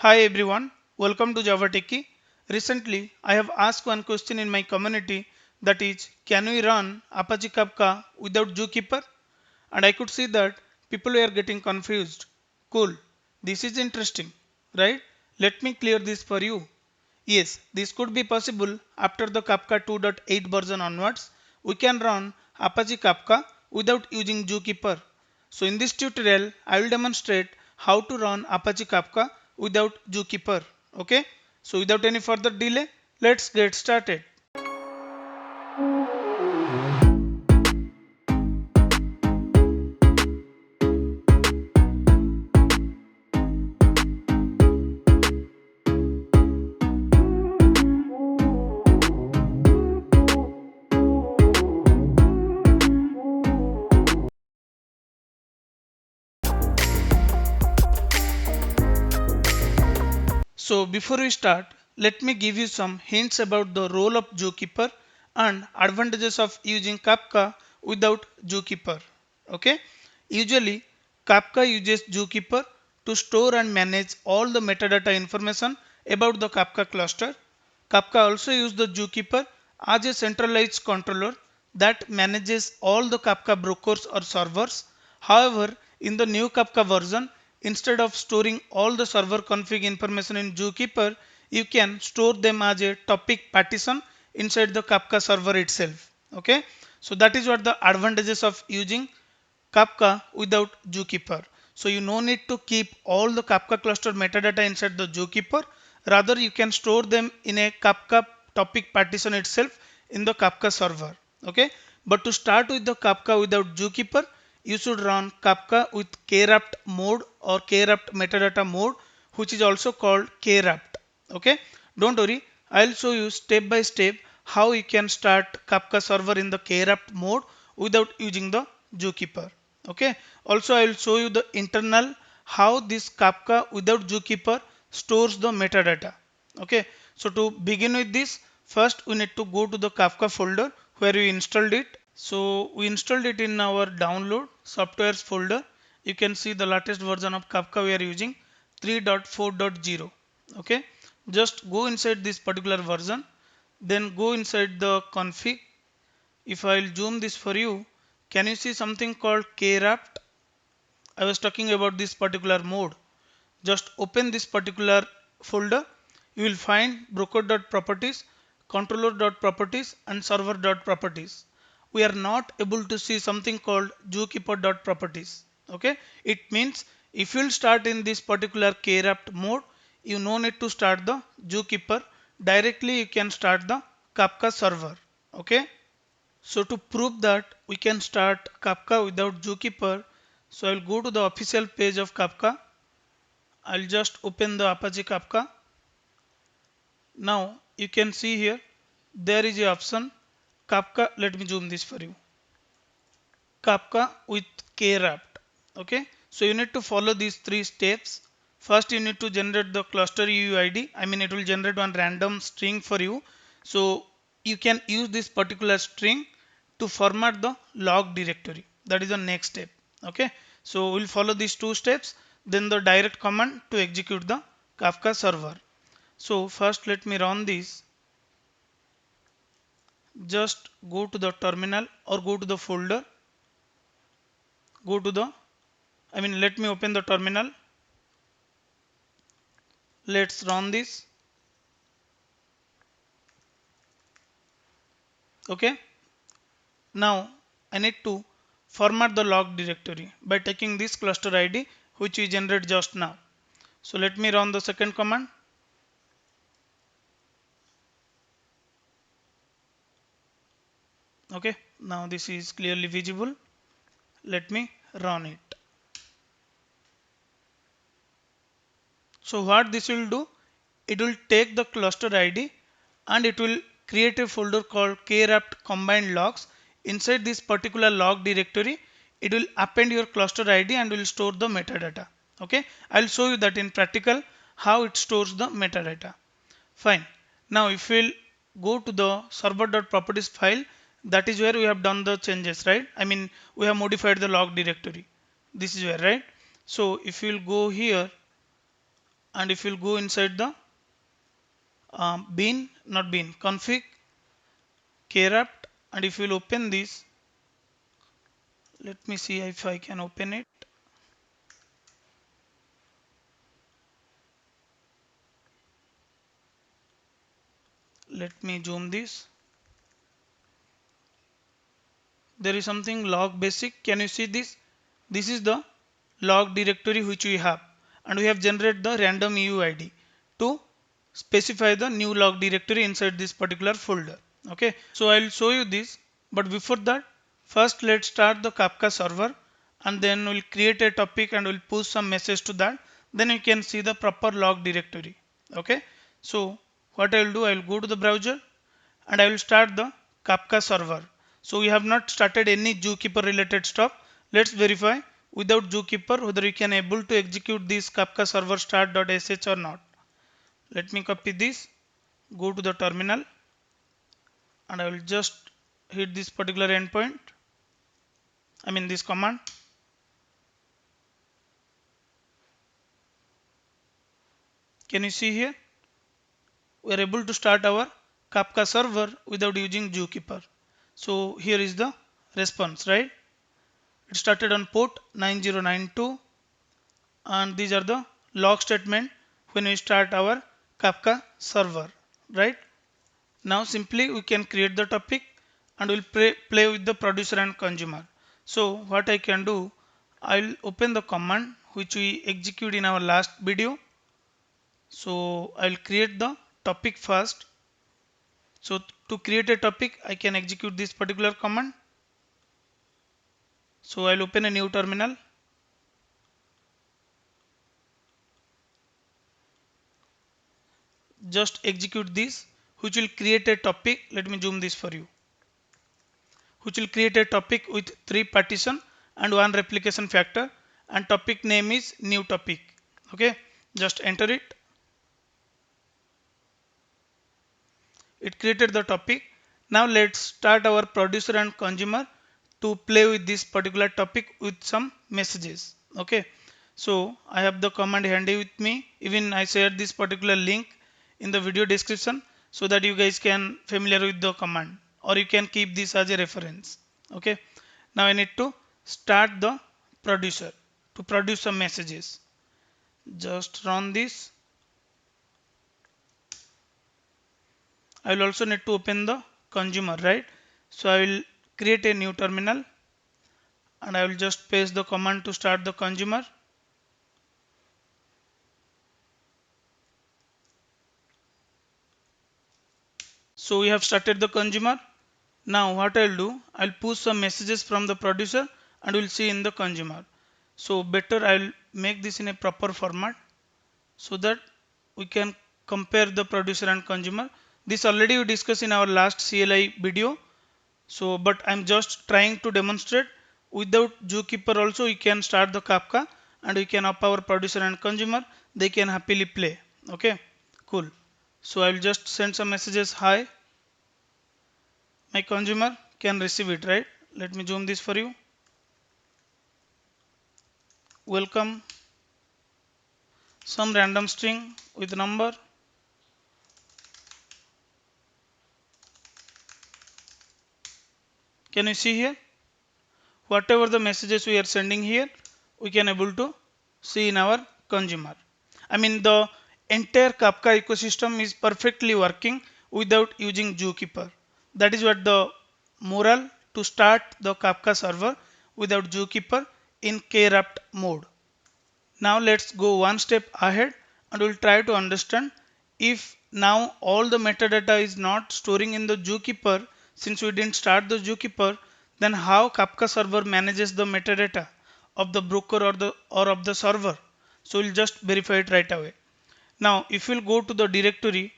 Hi everyone, welcome to JavaTechie. Recently, I have asked one question in my community, that is, can we run Apache Kafka without ZooKeeper? And I could see that people were getting confused. Cool, this is interesting, right? Let me clear this for you. Yes, this could be possible after the Kafka 2.8 version onwards. We can run Apache Kafka without using ZooKeeper. So in this tutorial, I will demonstrate how to run Apache Kafka without ZooKeeper. Okay, so without any further delay, let's get started. So before we start, let me give you some hints about the role of ZooKeeper and advantages of using Kafka without ZooKeeper. Okay, usually Kafka uses ZooKeeper to store and manage all the metadata information about the Kafka cluster. Kafka also uses the ZooKeeper as a centralized controller that manages all the Kafka brokers or servers. However, in the new Kafka version, instead of storing all the server config information in ZooKeeper, you can store them as a topic partition inside the Kafka server itself. Okay, so that is what the advantages of using Kafka without ZooKeeper. So you no need to keep all the Kafka cluster metadata inside the ZooKeeper. Rather, you can store them in a Kafka topic partition itself in the Kafka server. Okay. But to start with the Kafka without ZooKeeper, you should run Kafka with kwrapped mode or kwrapped metadata mode, which is also called kwrapped. Okay. Don't worry. I'll show you step by step how you can start Kafka server in the kwrapped mode without using the ZooKeeper. Okay, also I will show you the internal how this Kafka without ZooKeeper stores the metadata. Okay, so to begin with this, first we need to go to the Kafka folder where we installed it. So we installed it in our download softwares folder. You can see the latest version of Kafka we are using 3.4.0. Okay, just go inside this particular version, then go inside the config. If I will zoom this for you, can you see something called kwrapped? I was talking about this particular mode. Just open this particular folder. You will find broker.properties, controller.properties and server.properties. We are not able to see something called zookeeper.properties. Okay, it means if you will start in this particular kwrapped mode, you no need to start the zookeeper. Directly you can start the Kafka server. Okay. So to prove that we can start Kafka without ZooKeeper, so I'll go to the official page of Kafka. I'll just open the Apache Kafka. Now you can see here there is a option Kafka. Let me zoom this for you. Kafka with kwrapped. Okay, so you need to follow these three steps. First, you need to generate the cluster UUID. I mean, it will generate one random string for you. So you can use this particular string to format the log directory. That is the next step. Okay, so we'll follow these two steps. Then the direct command to execute the Kafka server. So first, let me run this. Just go to the terminal or go to the folder. Go to the let me open the terminal. Let's run this. Okay. Now I need to format the log directory by taking this cluster ID which we generate just now. So let me run the second command. Okay. Now this is clearly visible. Let me run it. So what this will do, it will take the cluster ID and it will create a folder called kwrapped combined logs. Inside this particular log directory, it will append your cluster ID and will store the metadata. Okay, I'll show you that in practical how it stores the metadata. Fine. Now if we'll go to the server.properties file, that is where we have done the changes, right? We have modified the log directory. This is where, right? So if you'll go here and if you'll go inside the config Kraft, and if you'll open this, let me see if I can open it. Let me zoom this. There is something log basic. Can you see this? This is the log directory which we have, and we have generated the random UID to specify the new log directory inside this particular folder. Okay, so I'll show you this, but before that, first let's start the Kafka server, and then we'll create a topic and we'll push some message to that. Then you can see the proper log directory. Okay, so what I'll do, I'll go to the browser and I will start the Kafka server. So we have not started any ZooKeeper related stuff. Let's verify without ZooKeeper whether we can able to execute this Kafka server start.sh or not. Let me copy this, go to the terminal, and I will just hit this particular endpoint. This command. Can you see here? We are able to start our Kafka server without using ZooKeeper. So here is the response, right? It started on port 9092, and these are the log statement when we start our Kafka server, right? Now simply we can create the topic and we'll play with the producer and consumer. So what I can do, I'll open the command which we execute in our last video. So I'll create the topic first. So to create a topic, I can execute this particular command. So I'll open a new terminal. Just execute this, which will create a topic. Let me zoom this for you. Which will create a topic with 3 partition and 1 replication factor, and topic name is new topic. Okay, just enter it. It created the topic. Now let's start our producer and consumer to play with this particular topic with some messages. Okay, so I have the command handy with me. Even I shared this particular link in the video description so that you guys can familiar with the command, or you can keep this as a reference. Okay, now I need to start the producer to produce some messages. Just run this. I will also need to open the consumer, right? So I will create a new terminal and I will just paste the command to start the consumer. So we have started the consumer. Now what I'll do, I'll push some messages from the producer and we'll see in the consumer. So better I'll make this in a proper format so that we can compare the producer and consumer. This already we discussed in our last CLI video. So but I'm just trying to demonstrate without ZooKeeper also we can start the Kafka and we can up our producer and consumer, they can happily play. Okay, cool. So I'll just send some messages. Hi, my consumer can receive it, right? Let me zoom this for you. Welcome, some random string with number. Can you see here? Whatever the messages we are sending here, we can able to see in our consumer. The entire Kafka ecosystem is perfectly working without using ZooKeeper. That is what the moral to start the Kafka server without ZooKeeper in Kraft mode. Now let's go one step ahead and we'll try to understand if now all the metadata is not storing in the ZooKeeper, since we didn't start the ZooKeeper, then how Kafka server manages the metadata of the broker or of the server. So we'll just verify it right away. Now if we'll go to the directory,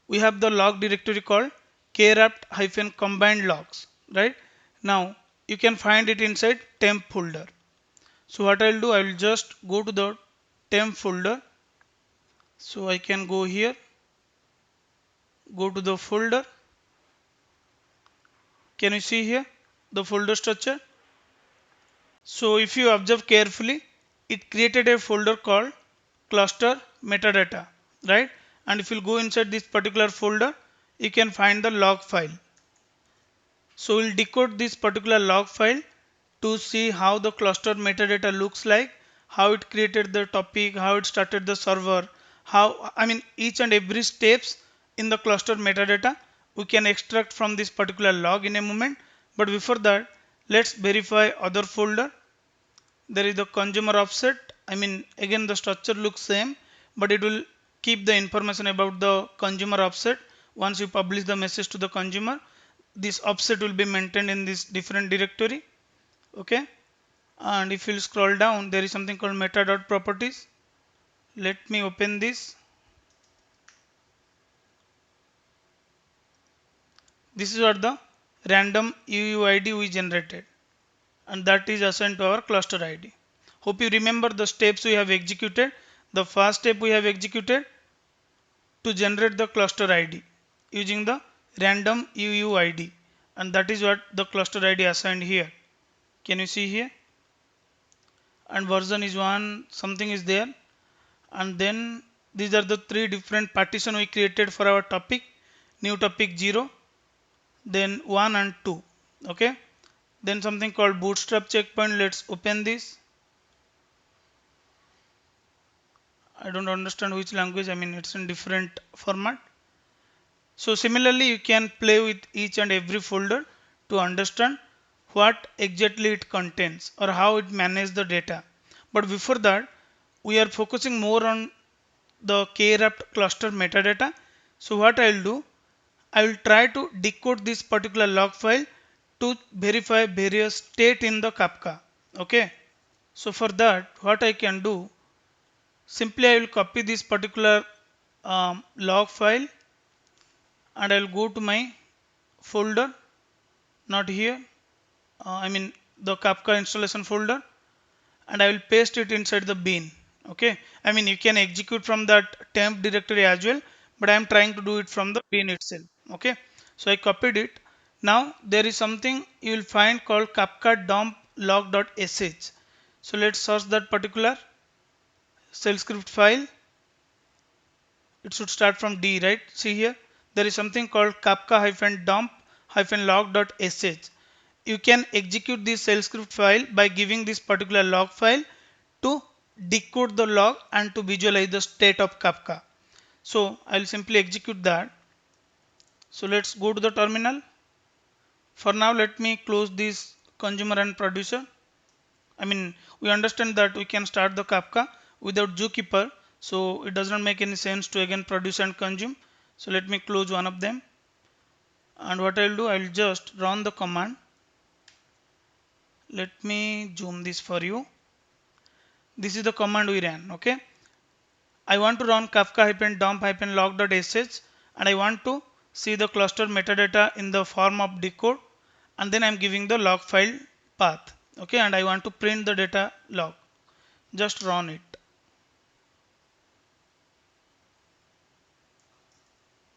we have the log directory called kraft-combined logs, right? Now you can find it inside temp folder. So what I'll do, I will just go to the temp folder. So I can go here, go to the folder. Can you see here the folder structure? So if you observe carefully, it created a folder called cluster metadata, right? And if you go inside this particular folder, you can find the log file. So we'll decode this particular log file to see how the cluster metadata looks like, how it created the topic, how it started the server, how, I mean, each and every steps in the cluster metadata we can extract from this particular log in a moment. But before that, let's verify other folder. There is the consumer offset. I mean, again, the structure looks same, but it will keep the information about the consumer offset. Once you publish the message to the consumer, this offset will be maintained in this different directory. Okay. And if you scroll down, there is something called meta.properties. Let me open this. This is what the random UUID we generated, and that is assigned to our cluster ID. Hope you remember the steps we have executed. The first step we have executed to generate the cluster ID using the random UUID, and that is what the cluster ID assigned here. Can you see here? And version is 1, something is there. And then these are the three different partition we created for our topic. New topic 0, then 1 and 2. Okay. Then something called bootstrap checkpoint. Let's open this. I don't understand which language. I mean, it's in different format. So similarly, you can play with each and every folder to understand what exactly it contains or how it manages the data. But before that, we are focusing more on the Kraft cluster metadata. So what I'll do, I will try to decode this particular log file to verify various state in the Kafka. Okay. So for that, what I can do, simply I will copy this particular log file, and I will go to my folder, not here, I mean the Kafka installation folder, and I will paste it inside the bin. Okay. I mean, you can execute from that temp directory as well, but I am trying to do it from the bin itself. Okay. So I copied it. Now there is something you will find called Kafka dump log.sh. So let's search that particular shell script file. It should start from D, right? See here, there is something called kafka-dump-log.sh. You can execute this shell script file by giving this particular log file to decode the log and to visualize the state of Kafka. So I'll simply execute that. So let's go to the terminal. For now, let me close this consumer and producer. I mean, we understand that we can start the Kafka without ZooKeeper, so it does not make any sense to again produce and consume. So let me close one of them, and what I'll do, I'll just run the command. Let me zoom this for you. This is the command we ran. Okay, I want to run kafka-dump-log.sh, and I want to see the cluster metadata in the form of decode, and then I'm giving the log file path. Okay, and I want to print the data log. Just run it.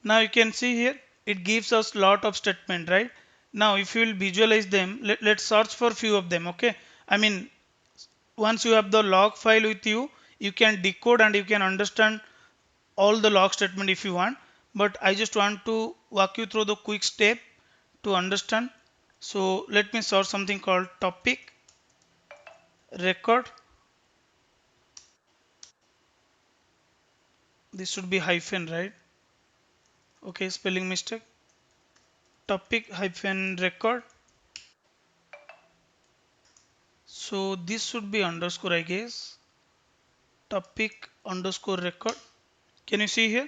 Now you can see here it gives us lot of statement, right? Now if you will visualize them, let's search for few of them. Okay, I mean, once you have the log file with you, you can decode and you can understand all the log statement if you want, but I just want to walk you through the quick step to understand. So let me search something called topic record. This should be hyphen, right? Okay, spelling mistake. Topic hyphen record. So this should be underscore, I guess. Topic underscore record. Can you see here?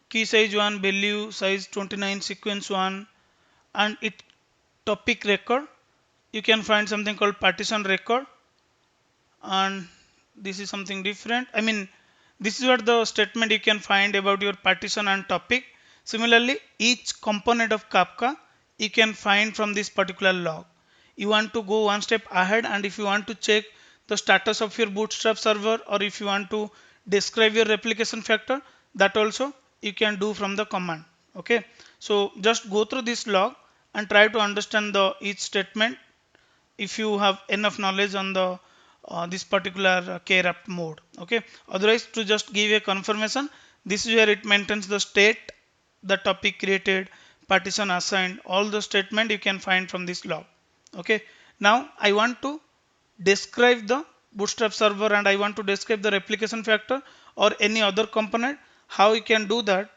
Key size 1, value size 29, sequence 1, and it topic record. You can find something called partition record, and this is something different. I mean, this is what the statement you can find about your partition and topic. Similarly, each component of Kafka you can find from this particular log. You want to go one step ahead, and if you want to check the status of your bootstrap server, or if you want to describe your replication factor, that also you can do from the command. Okay, so just go through this log and try to understand the each statement if you have enough knowledge on the this particular kraft mode. Okay, otherwise to just give a confirmation, this is where it maintains the state, the topic created, partition assigned, all the statement you can find from this log. Okay, now I want to describe the bootstrap server and I want to describe the replication factor or any other component. How you can do that?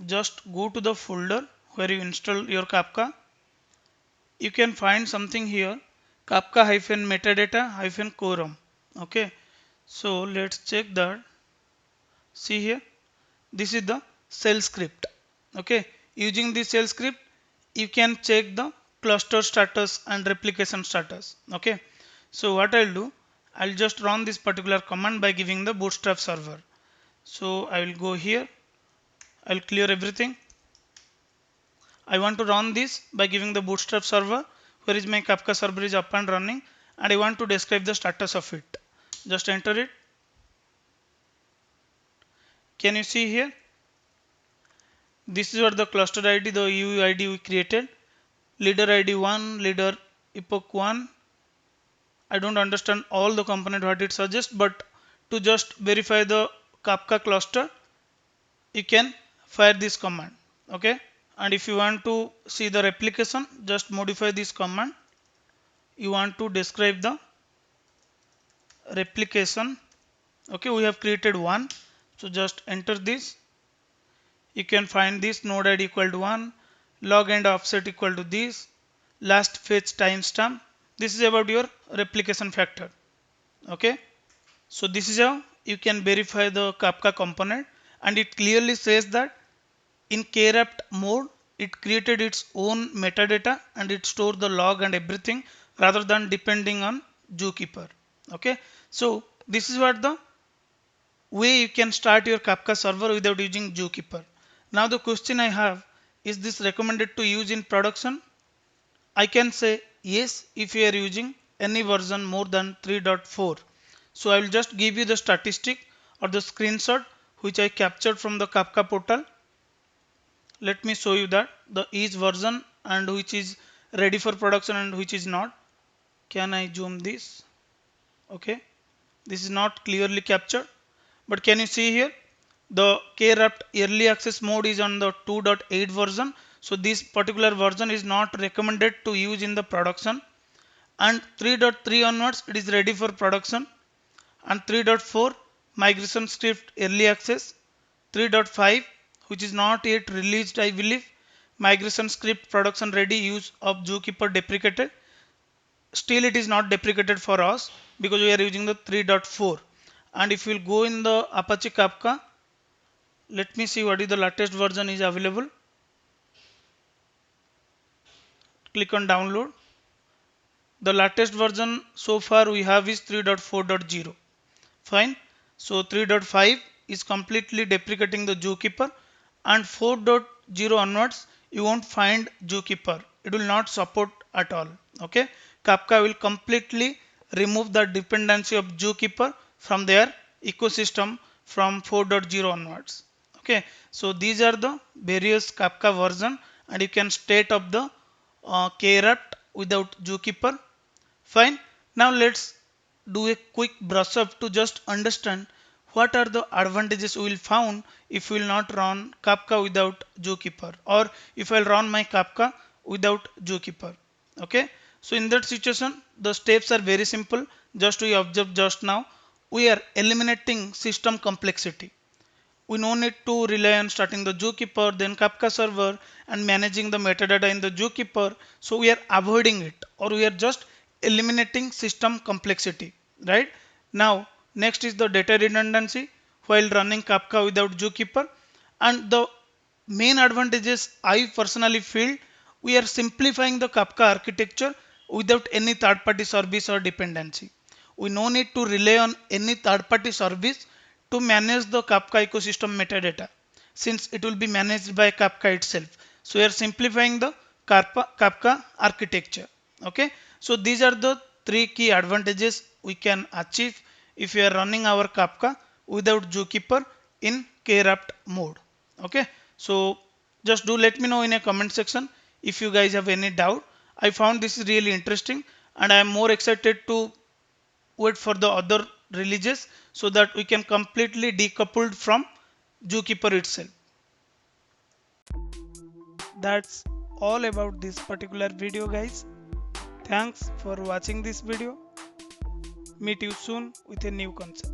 Just go to the folder where you install your Kafka. You can find something here, Kafka metadata quorum. Okay, so let's check that. See here, this is the shell script. Okay, using this shell script you can check the cluster status and replication status. Okay, so what I'll do, I'll just run this particular command by giving the bootstrap server. So I will go here, I'll clear everything. I want to run this by giving the bootstrap server. Where is my Kafka server is up and running, and I want to describe the status of it. Just enter it. Can you see here? This is what the cluster ID, the UUID we created. Leader ID 1, leader epoch 1. I don't understand all the component what it suggests, but to just verify the Kafka cluster, you can fire this command. Okay, and if you want to see the replication, just modify this command. You want to describe the replication. Okay, we have created one, so just enter this. You can find this node id equal to 1, log and offset equal to this, last fetch timestamp. This is about your replication factor. Okay, so this is how you can verify the Kafka component, and it clearly says that in kraft mode it created its own metadata and it stored the log and everything rather than depending on ZooKeeper. Okay, so this is what the way you can start your Kafka server without using ZooKeeper. Now the question I have, is this recommended to use in production? I can say yes if you are using any version more than 3.4. So I will just give you the statistic or the screenshot which I captured from the Kafka portal. Let me show you that the each version and which is ready for production and which is not. Can I zoom this? Okay, this is not clearly captured, but can you see here the kraft early access mode is on the 2.8 version, so this particular version is not recommended to use in the production, and 3.3 onwards it is ready for production, and 3.4 migration script early access, 3.5 which is not yet released I believe, migration script production ready, use of ZooKeeper deprecated. Still it is not deprecated for us because we are using the 3.4. And if you will go in the Apache Kafka, let me see what is the latest version is available. Click on download. The latest version so far we have is 3.4.0. Fine. So 3.5 is completely deprecating the ZooKeeper, and 4.0 onwards you won't find ZooKeeper. It will not support at all. Okay. Kafka will completely remove the dependency of ZooKeeper from their ecosystem from 4.0 onwards. Okay, so these are the various Kafka version, and you can state up the kraft without ZooKeeper. Fine. Now let's do a quick brush up to just understand what are the advantages we will found if we will not run Kafka without ZooKeeper, or if I'll run my Kafka without ZooKeeper. Okay, so in that situation the steps are very simple. Just we observed just now, we are eliminating system complexity. We no need to rely on starting the ZooKeeper, then Kafka server, and managing the metadata in the ZooKeeper. So we are avoiding it, or we are just eliminating system complexity, right? Now next is the data redundancy while running Kafka without ZooKeeper, and the main advantages I personally feel, we are simplifying the Kafka architecture without any third-party service or dependency. We no need to rely on any third-party service to manage the Kafka ecosystem metadata, since it will be managed by Kafka itself. So we are simplifying the Kafka architecture. Okay, so these are the three key advantages we can achieve if we are running our Kafka without ZooKeeper in kraft mode. Okay, so just do let me know in a comment section if you guys have any doubt. I found this is really interesting, and I am more excited to wait for the other releases so that we can completely decoupled from ZooKeeper itself. That's all about this particular video, guys. Thanks for watching this video. Meet you soon with a new concept.